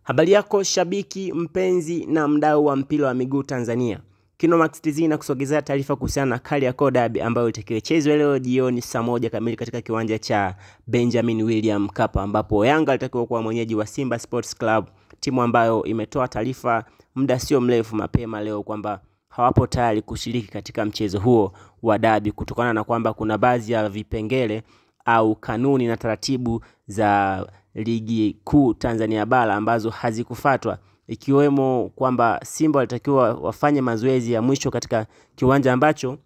Habari yako shabiki, mpenzi na mdau wa mpira wa miguu Tanzania. Kinomax TZ na kusogezea taarifa kuhusiana na Kariakoo Derby ambayo itakiwechezwa leo jioni saa 1 kamili katika kiwanja cha Benjamin William Mkapa, ambapo Yanga alitakiwa kuwa mwenyeji wa Simba Sports Club, timu ambayo imetoa taarifa muda sio mrefu mapema leo kwamba hawapo tayari kushiriki katika mchezo huo wa derby kutokana na kwamba kuna baadhi ya vipengele au kanuni na taratibu za ligi kuu Tanzania bara ambazo hazikufuatwa, ikiwemo kwamba Simba walitakiwa wafanye mazoezi ya mwisho katika kiwanja ambacho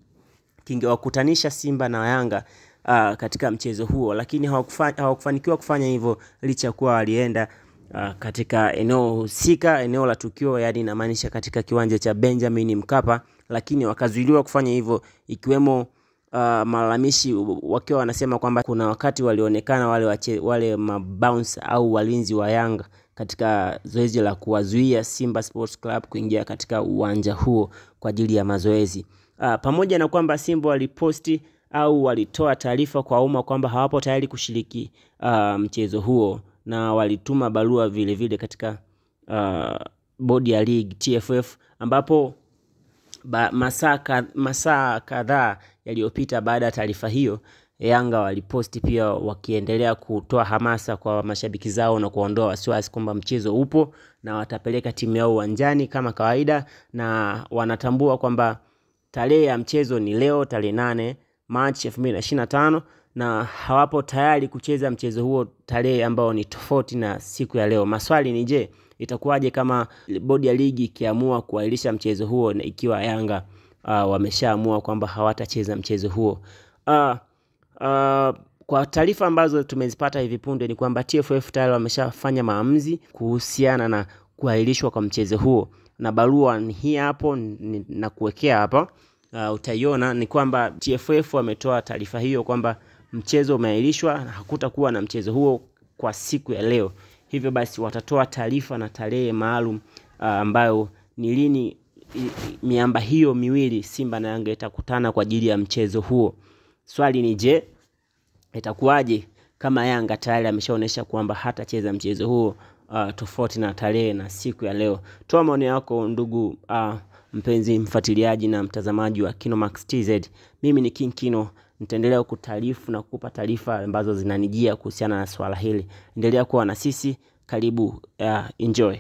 kingewakutanisha Simba na Yanga katika mchezo huo, lakini hawakufanikiwa kufanya hivyo licha kuwa walienda katika eneo husika, eneo la tukio, yani inamaanisha katika kiwanja cha Benjamin Mkapa, lakini wakazuiliwa kufanya hivyo, ikiwemo malalamishi wakiwa wanasema kwamba kuna wakati walionekana wale mabounce au walinzi wa Yanga katika zoezi la kuwazuia Simba Sports Club kuingia katika uwanja huo kwa ajili ya mazoezi. Pamoja na kwamba Simba waliposti au walitoa taarifa kwa umma kwamba hawapo tayari kushiriki mchezo huo, na walituma barua vile vile katika bodi ya league TFF, ambapo masaa kadhaa yaliyopita baada ya taarifa hiyo, Yanga waliposti pia wakiendelea kutoa hamasa kwa mashabiki zao na kuondoa wasiwasi kwamba mchezo upo na watapeleka timu yao uwanjani kama kawaida, na wanatambua kwamba tarehe ya mchezo ni leo tarehe 8 Machi 2025, na hawapo tayari kucheza mchezo huo tarehe ambao ni tofauti na siku ya leo. Maswali ni je, itakuwaje kama bodi ya ligi ikiamua kuahirisha mchezo huo na ikiwa Yanga wameshaamua kwamba hawatacheza mchezo huo? Kwa taarifa ambazo tumezipata hivi punde ni kwamba TFF tayari wameshafanya maamuzi kuhusiana na kuahirishwa kwa mchezo huo, na barua ni hii hapo na kuwekea hapa, utaiona ni kwamba TFF wametoa taarifa hiyo kwamba mchezo umeahirishwa na hakutakuwa na mchezo huo kwa siku ya leo. Hivyo basi watatoa taarifa na tarehe maalum ambayo ni lini miamba hiyo miwili Simba na Yanga itakutana kwa ajili ya mchezo huo. Swali ni je, itakuwaje kama Yanga tayari ameshaonesha kwamba hatacheza mchezo huo tofauti na tarehe na siku ya leo? Toa maoni yako ndugu mpenzi mfuatiliaji na mtazamaji wa Kinomax TZ. Mimi ni King Kino, nitaendelea kutaarifu na kukupa taarifa ambazo zinanijia kuhusiana na swala hili. Endelea kuwa na sisi, karibu, enjoy.